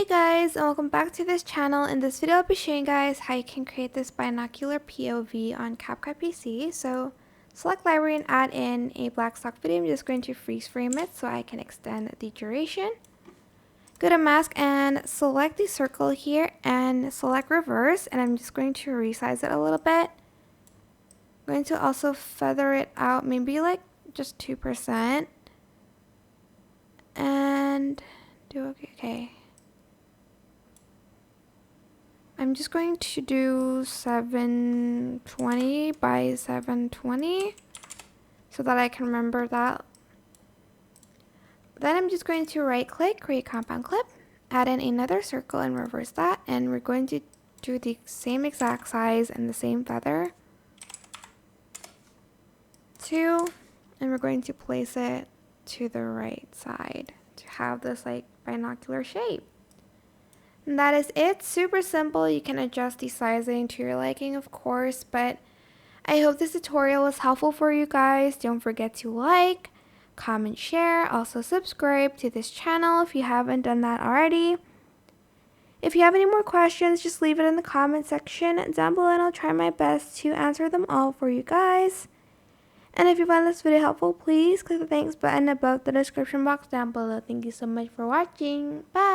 Hey guys, and welcome back to this channel. In this video I'll be showing you guys how you can create this binocular POV on CapCut PC. So select library and add in a black stock video. I'm just going to freeze frame it so I can extend the duration. Go to mask and select the circle here and select reverse, and I'm just going to resize it a little bit. I'm going to also feather it out maybe like just 2% and do okay. I'm just going to do 720 by 720 so that I can remember that. Then I'm just going to right click, create compound clip, add in another circle and reverse that, and we're going to do the same exact size and the same feather. 2, and we're going to place it to the right side to have this like binocular shape. And that is it. Super simple. You can adjust the sizing to your liking, of course, but I hope this tutorial was helpful for you guys. Don't forget to like, comment, share, also subscribe to this channel if you haven't done that already. If you have any more questions, just leave it in the comment section down below and I'll try my best to answer them all for you guys. And if you found this video helpful, please click the thanks button above the description box down below. Thank you so much for watching. Bye!